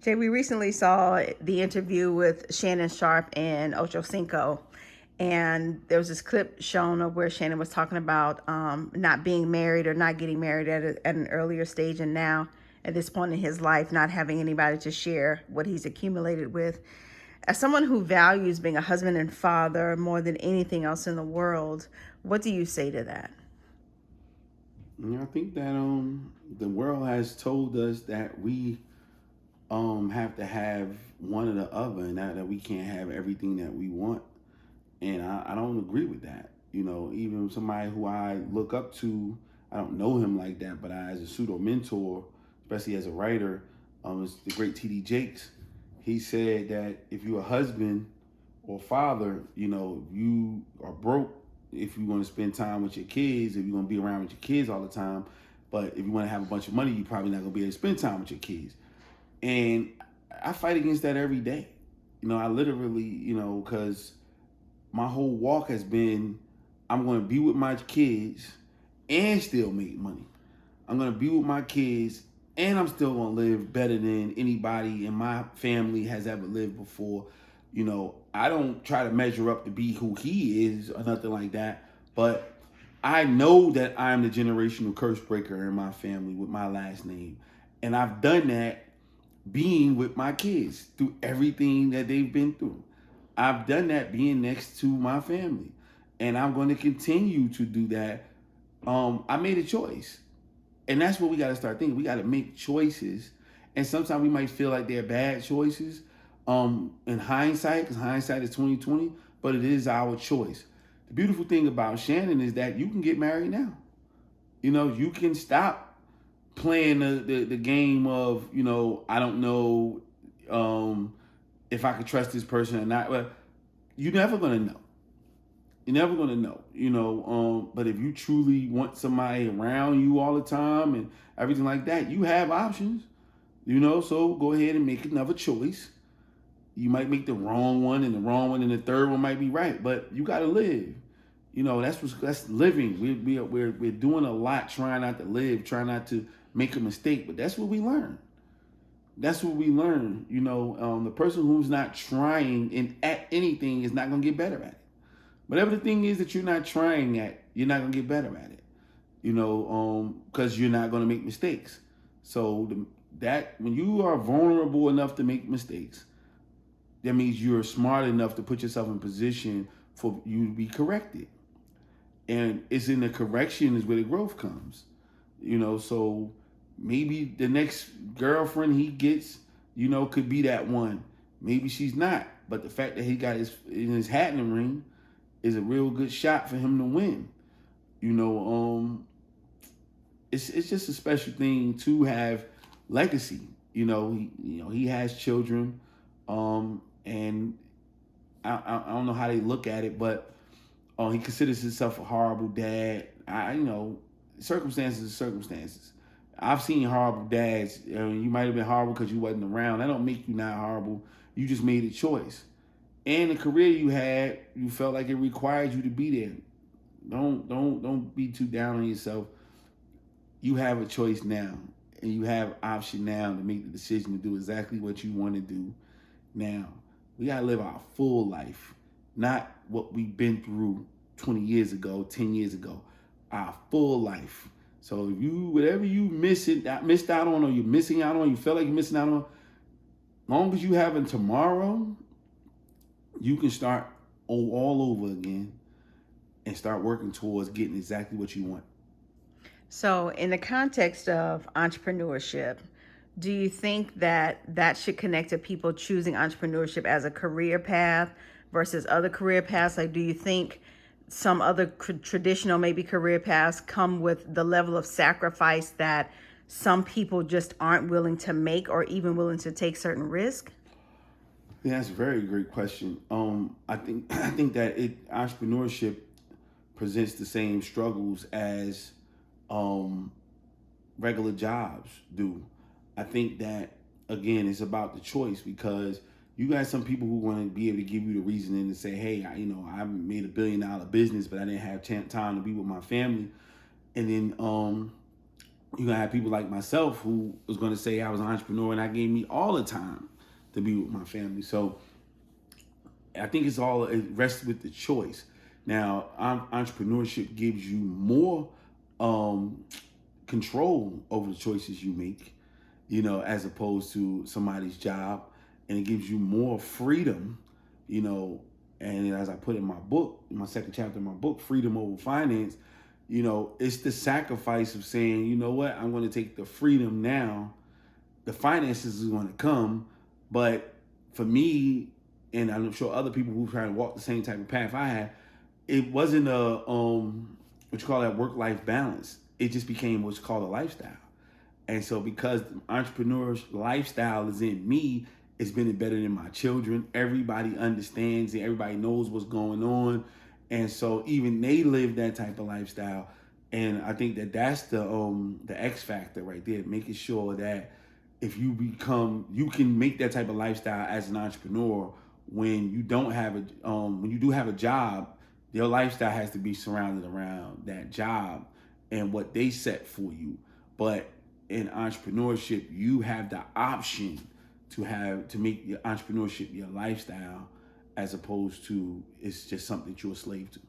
Jay, we recently saw the interview with Shannon Sharp and Ocho Cinco, and there was this clip shown of where Shannon was talking about not being married or not getting married at an earlier stage, and now at this point in his life, not having anybody to share what he's accumulated with. As someone who values being a husband and father more than anything else in the world, what do you say to that? Yeah, I think that the world has told us that we have to have one or the other, and that we can't have everything that we want. And I don't agree with that. Even somebody who I look up to, I don't know him like that, but as a pseudo mentor, especially as a writer, is the great T.D. Jakes. He said that if you're a husband or father, you are broke if you want to spend time with your kids, if you want to be around with your kids all the time. But if you want to have a bunch of money, you're probably not going to be able to spend time with your kids. And I fight against that every day. I literally, because my whole walk has been I'm going to be with my kids and still make money. I'm going to be with my kids and I'm still going to live better than anybody in my family has ever lived before. I don't try to measure up to be who he is or nothing like that, but I know that I'm the generational curse breaker in my family with my last name. And I've done that being with my kids through everything that they've been through. I've done that being next to my family, and I'm going to continue to do that. I made a choice, and that's what we got to start thinking. We got to make choices, and sometimes we might feel like they're bad choices. In hindsight, because hindsight is 2020, but it is our choice. The beautiful thing about Shannon is that you can get married now. You can stop playing the game of I don't know if I could trust this person or not. But you're never gonna know. You're never gonna know. But if you truly want somebody around you all the time and everything like that, you have options. So go ahead and make another choice. You might make the wrong one, and the wrong one, and the third one might be right. But you gotta live. That's living. We're doing a lot trying not to live, trying not to make a mistake. But that's what we learn. That's what we learn. The person who's not trying at anything is not gonna get better at it. Whatever the thing is that you're not trying at, you're not gonna get better at it. Because you're not gonna make mistakes. So that when you are vulnerable enough to make mistakes, that means you're smart enough to put yourself in position for you to be corrected. And it's in the correction is where the growth comes. So maybe the next girlfriend he gets, could be that one. Maybe she's not. But the fact that he got his hat in the ring is a real good shot for him to win. You know, um, it's just a special thing to have legacy. He has children, and I don't know how they look at it, but he considers himself a horrible dad. Circumstances are circumstances. I've seen horrible dads. You might have been horrible because you wasn't around. That don't make you not horrible. You just made a choice. And the career you had, you felt like it required you to be there. Don't be too down on yourself. You have a choice now, and you have option now to make the decision to do exactly what you want to do now. We gotta live our full life, not what we've been through 20 years ago, 10 years ago. Our full life. So if you whatever you missed out on, or you're missing out on, you feel like you're missing out on, long as you having tomorrow, you can start all over again and start working towards getting exactly what you want. So, in the context of entrepreneurship, do you think that that should connect to people choosing entrepreneurship as a career path versus other career paths? Like, do you think some other traditional, maybe career paths come with the level of sacrifice that some people just aren't willing to make or even willing to take certain risk? Yeah, that's a very great question. I think that entrepreneurship presents the same struggles as um, regular jobs do. I think that again, it's about the choice because you got some people who want to be able to give you the reasoning to say, "Hey, I made $1 billion business, but I didn't have time to be with my family." And then You're gonna have people like myself who was gonna say I was an entrepreneur and I gave me all the time to be with my family. So I think it rests with the choice. Now, entrepreneurship gives you more um, control over the choices you make, as opposed to somebody's job, and it gives you more freedom, you know. And as I put in my book, in my second chapter in my book, Freedom Over Finance, it's the sacrifice of saying, you know what, I'm going to take the freedom now. The finances is going to come, but for me, and I'm sure other people who try to walk the same type of path I had, it wasn't a what you call that work life balance. It just became what's called a lifestyle. And so because the entrepreneur's lifestyle is in me, it's been better than my children. Everybody understands it. Everybody knows what's going on. And so even they live that type of lifestyle. And I think that that's the X factor right there, making sure that if you can make that type of lifestyle as an entrepreneur when you don't have when you do have a job, your lifestyle has to be surrounded around that job and what they set for you. But in entrepreneurship, you have the option to make your entrepreneurship your lifestyle, as opposed to it's just something that you're a slave to.